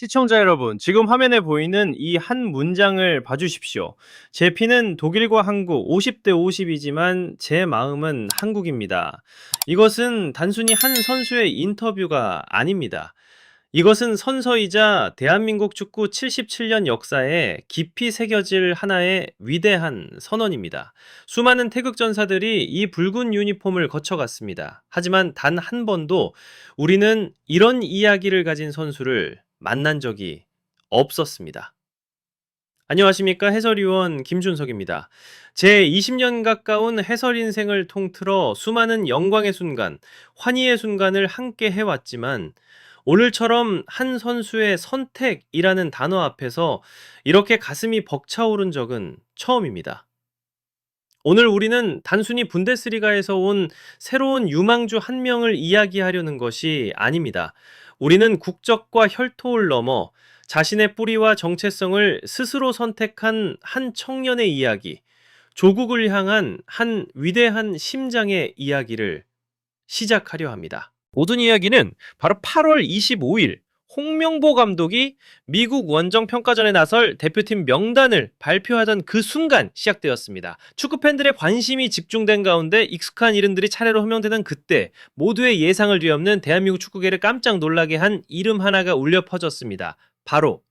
시청자 여러분, 지금 화면에 보이는 이 한 문장을 봐주십시오. 제 피는 독일과 한국 50대 50이지만 제 마음은 한국입니다. 이것은 단순히 한 선수의 인터뷰가 아닙니다. 이것은 선서이자 대한민국 축구 77년 역사에 깊이 새겨질 하나의 위대한 선언입니다. 수많은 태극전사들이 이 붉은 유니폼을 거쳐갔습니다. 하지만 단 한 번도 우리는 이런 이야기를 가진 선수를 만난 적이 없었습니다. 안녕하십니까? 해설위원 김준석입니다. 제 20년 가까운 해설 인생을 통틀어 수많은 영광의 순간, 환희의 순간을 함께 해왔지만 오늘처럼 한 선수의 선택이라는 단어 앞에서 이렇게 가슴이 벅차오른 적은 처음입니다. 오늘 우리는 단순히 분데스리가에서 온 새로운 유망주 한 명을 이야기하려는 것이 아닙니다. 우리는 국적과 혈통을 넘어 자신의 뿌리와 정체성을 스스로 선택한 한 청년의 이야기, 조국을 향한 한 위대한 심장의 이야기를 시작하려 합니다. 모든 이야기는 바로 8월 25일 홍명보 감독이 미국 원정 평가전에 나설 대표팀 명단을 발표하던 그 순간 시작되었습니다. 축구 팬들의 관심이 집중된 가운데 익숙한 이름들이 차례로 호명되던 그때 모두의 예상을 뒤엎는 대한민국 축구계를 깜짝 놀라게 한 이름 하나가 울려 퍼졌습니다. 바로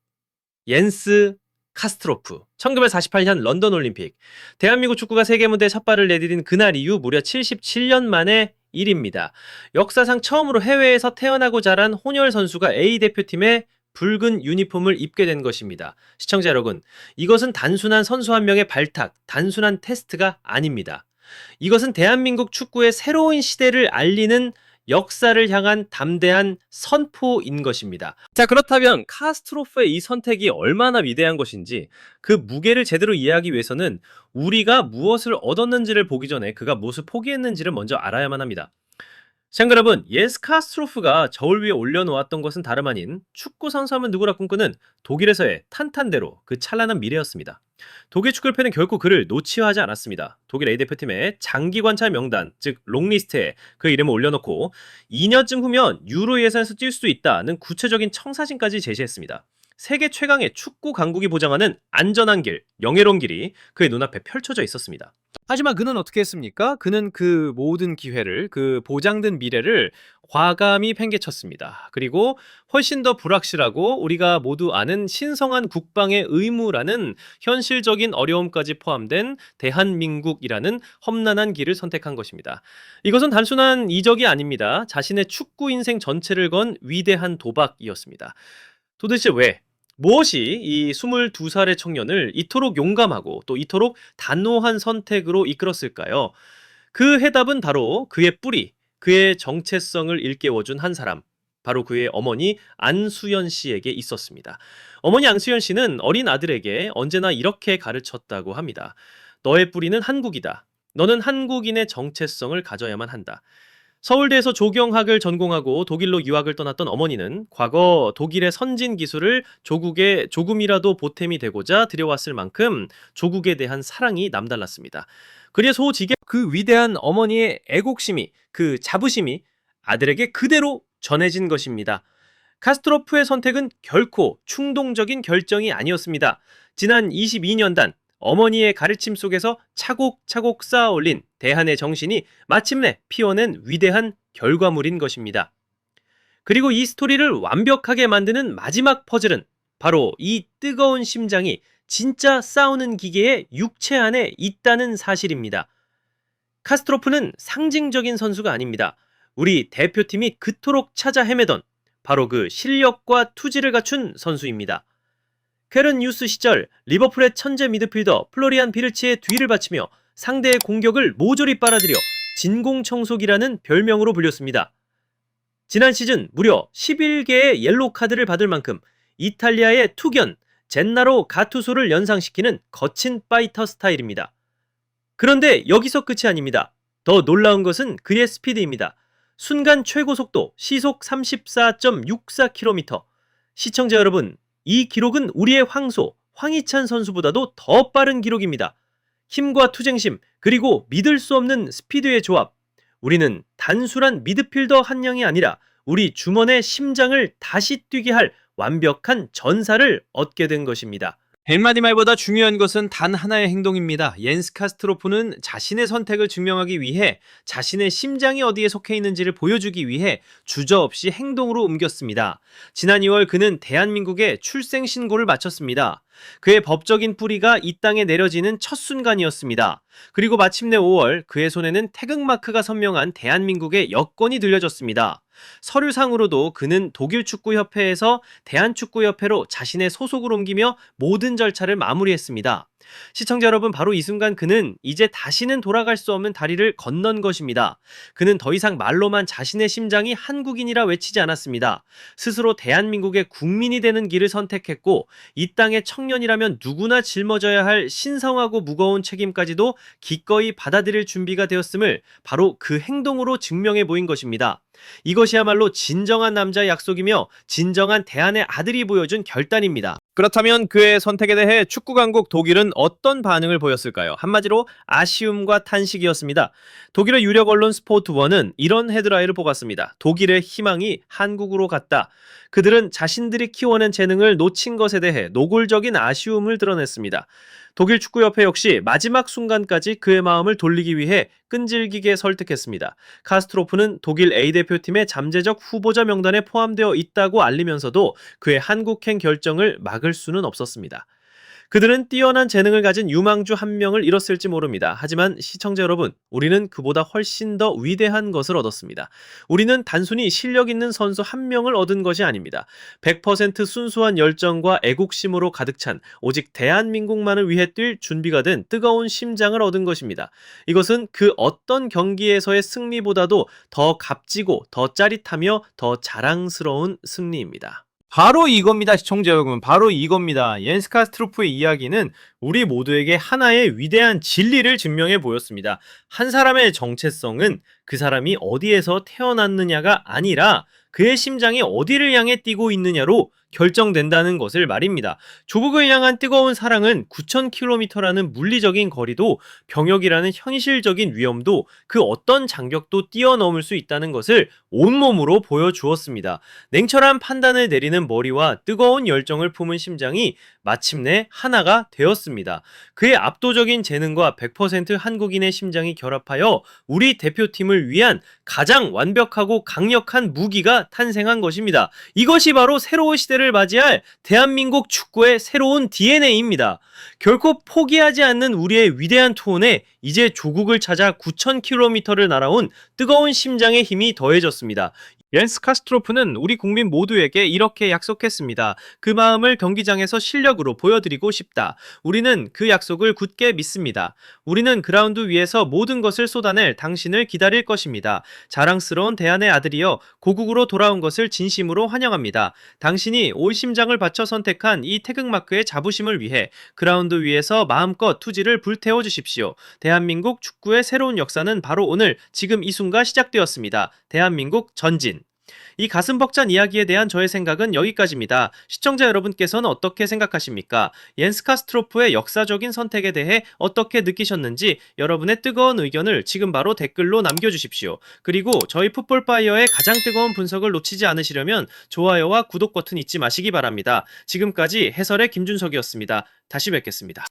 옌스 카스트로프. 1948년 런던 올림픽. 대한민국 축구가 세계 무대에 첫 발을 내디딘 그날 이후 무려 77년 만의 일입니다. 역사상 처음으로 해외에서 태어나고 자란 혼혈 선수가 A대표팀의 붉은 유니폼을 입게 된 것입니다. 시청자 여러분, 이것은 단순한 선수 한 명의 발탁, 단순한 테스트가 아닙니다. 이것은 대한민국 축구의 새로운 시대를 알리는 역사를 향한 담대한 선포인 것입니다. 자, 그렇다면 카스트로프의 이 선택이 얼마나 위대한 것인지 그 무게를 제대로 이해하기 위해서는 우리가 무엇을 얻었는지를 보기 전에 그가 무엇을 포기했는지를 먼저 알아야만 합니다. 시청자 여러분, 옌스 카스트로프가 저울 위에 올려놓았던 것은 다름 아닌 축구 선수하면 누구나 꿈꾸는 독일에서의 탄탄대로 그 찬란한 미래였습니다. 독일 축구를 팬은 결코 그를 놓치하지 않았습니다. 독일 A대표팀의 장기 관찰 명단, 즉 롱리스트에 그 이름을 올려놓고 2년쯤 후면 유로 예선에서 뛸 수도 있다는 구체적인 청사진까지 제시했습니다. 세계 최강의 축구 강국이 보장하는 안전한 길, 영예로운 길이 그의 눈앞에 펼쳐져 있었습니다. 하지만 그는 어떻게 했습니까? 그는 그 모든 기회를, 그 보장된 미래를 과감히 팽개쳤습니다. 그리고 훨씬 더 불확실하고 우리가 모두 아는 신성한 국방의 의무라는 현실적인 어려움까지 포함된 대한민국이라는 험난한 길을 선택한 것입니다. 이것은 단순한 이적이 아닙니다. 자신의 축구 인생 전체를 건 위대한 도박이었습니다. 도대체 왜? 무엇이 이 22살의 청년을 이토록 용감하고 또 이토록 단호한 선택으로 이끌었을까요? 그 해답은 바로 그의 뿌리, 그의 정체성을 일깨워준 한 사람, 바로 그의 어머니 안수연 씨에게 있었습니다. 어머니 안수연 씨는 어린 아들에게 언제나 이렇게 가르쳤다고 합니다. 너의 뿌리는 한국이다. 너는 한국인의 정체성을 가져야만 한다. 서울대에서 조경학을 전공하고 독일로 유학을 떠났던 어머니는 과거 독일의 선진 기술을 조국에 조금이라도 보탬이 되고자 들여왔을 만큼 조국에 대한 사랑이 남달랐습니다. 그래서 소지게 그 위대한 어머니의 애국심이, 그 자부심이 아들에게 그대로 전해진 것입니다. 카스트로프의 선택은 결코 충동적인 결정이 아니었습니다. 지난 22년단 어머니의 가르침 속에서 차곡차곡 쌓아올린 대한의 정신이 마침내 피워낸 위대한 결과물인 것입니다. 그리고 이 스토리를 완벽하게 만드는 마지막 퍼즐은 바로 이 뜨거운 심장이 진짜 싸우는 기계의 육체 안에 있다는 사실입니다. 카스트로프는 상징적인 선수가 아닙니다. 우리 대표팀이 그토록 찾아 헤매던 바로 그 실력과 투지를 갖춘 선수입니다. 퀘른 유스 시절 리버풀의 천재 미드필더 플로리안 비르치의 뒤를 받치며 상대의 공격을 모조리 빨아들여 진공청소기라는 별명으로 불렸습니다. 지난 시즌 무려 11개의 옐로우 카드를 받을 만큼 이탈리아의 투견 젠나로 가투소를 연상시키는 거친 파이터 스타일입니다. 그런데 여기서 끝이 아닙니다. 더 놀라운 것은 그의 스피드입니다. 순간 최고 속도 시속 34.64km. 시청자 여러분, 이 기록은 우리의 황소, 황희찬 선수보다도 더 빠른 기록입니다. 힘과 투쟁심, 그리고 믿을 수 없는 스피드의 조합. 우리는 단순한 미드필더 한 명이 아니라 우리 주먼의 심장을 다시 뛰게 할 완벽한 전사를 얻게 된 것입니다. 100마디 말보다 중요한 것은 단 하나의 행동입니다. 옌스 카스트로프는 자신의 선택을 증명하기 위해 자신의 심장이 어디에 속해 있는지를 보여주기 위해 주저없이 행동으로 옮겼습니다. 지난 2월 그는 대한민국에 출생 신고를 마쳤습니다. 그의 법적인 뿌리가 이 땅에 내려지는 첫 순간이었습니다. 그리고 마침내 5월 그의 손에는 태극마크가 선명한 대한민국의 여권이 들려졌습니다. 서류상으로도 그는 독일축구협회에서 대한축구협회로 자신의 소속을 옮기며 모든 절차를 마무리했습니다. 시청자 여러분, 바로 이 순간 그는 이제 다시는 돌아갈 수 없는 다리를 건넌 것입니다. 그는 더 이상 말로만 자신의 심장이 한국인이라 외치지 않았습니다. 스스로 대한민국의 국민이 되는 길을 선택했고, 이 땅의 청년이라면 누구나 짊어져야 할 신성하고 무거운 책임까지도 기꺼이 받아들일 준비가 되었음을 바로 그 행동으로 증명해 보인 것입니다. 이것이야말로 진정한 남자의 약속이며 진정한 대한의 아들이 보여준 결단입니다. 그렇다면 그의 선택에 대해 축구 강국 독일은 어떤 반응을 보였을까요? 한마디로 아쉬움과 탄식이었습니다. 독일의 유력 언론 스포트원은 이런 헤드라인을 뽑았습니다. 독일의 희망이 한국으로 갔다. 그들은 자신들이 키워낸 재능을 놓친 것에 대해 노골적인 아쉬움을 드러냈습니다. 독일 축구협회 역시 마지막 순간까지 그의 마음을 돌리기 위해 끈질기게 설득했습니다. 카스트로프는 독일 A대표팀의 잠재적 후보자 명단에 포함되어 있다고 알리면서도 그의 한국행 결정을 막을 수는 없었습니다. 그들은 뛰어난 재능을 가진 유망주 한 명을 잃었을지 모릅니다. 하지만 시청자 여러분, 우리는 그보다 훨씬 더 위대한 것을 얻었습니다. 우리는 단순히 실력 있는 선수 한 명을 얻은 것이 아닙니다. 100% 순수한 열정과 애국심으로 가득 찬 오직 대한민국만을 위해 뛸 준비가 된 뜨거운 심장을 얻은 것입니다. 이것은 그 어떤 경기에서의 승리보다도 더 값지고 더 짜릿하며 더 자랑스러운 승리입니다. 바로 이겁니다, 시청자 여러분. 바로 이겁니다. 옌스 카스트로프의 이야기는 우리 모두에게 하나의 위대한 진리를 증명해 보였습니다. 한 사람의 정체성은 그 사람이 어디에서 태어났느냐가 아니라 그의 심장이 어디를 향해 뛰고 있느냐로 결정된다는 것을 말입니다. 조국을 향한 뜨거운 사랑은 9,000km라는 물리적인 거리도 병역이라는 현실적인 위험도 그 어떤 장벽도 뛰어넘을 수 있다는 것을 온몸으로 보여주었습니다. 냉철한 판단을 내리는 머리와 뜨거운 열정을 품은 심장이 마침내 하나가 되었습니다. 그의 압도적인 재능과 100% 한국인의 심장이 결합하여 우리 대표팀을 위한 가장 완벽하고 강력한 무기가 탄생한 것입니다. 이것이 바로 새로운 시대를 맞이할 대한민국 축구의 새로운 DNA입니다. 결코 포기하지 않는 우리의 위대한 투혼에 이제 조국을 찾아 9,000km를 날아온 뜨거운 심장의 힘이 더해졌습니다. 옌스 카스트로프는 우리 국민 모두에게 이렇게 약속했습니다. 그 마음을 경기장에서 실력으로 보여드리고 싶다. 우리는 그 약속을 굳게 믿습니다. 우리는 그라운드 위에서 모든 것을 쏟아낼 당신을 기다릴 것입니다. 자랑스러운 대한의 아들이여, 고국으로 돌아온 것을 진심으로 환영합니다. 당신이 올 심장을 바쳐 선택한 이 태극마크의 자부심을 위해 그라운드 위에서 마음껏 투지를 불태워 주십시오. 대한민국 축구의 새로운 역사는 바로 오늘 지금 이 순간 시작되었습니다. 대한민국 전진. 이 가슴 벅찬 이야기에 대한 저의 생각은 여기까지입니다. 시청자 여러분께서는 어떻게 생각하십니까? 옌스 카스트로프의 역사적인 선택에 대해 어떻게 느끼셨는지 여러분의 뜨거운 의견을 지금 바로 댓글로 남겨주십시오. 그리고 저희 풋볼파이어의 가장 뜨거운 분석을 놓치지 않으시려면 좋아요와 구독 버튼 잊지 마시기 바랍니다. 지금까지 해설의 김준석이었습니다. 다시 뵙겠습니다.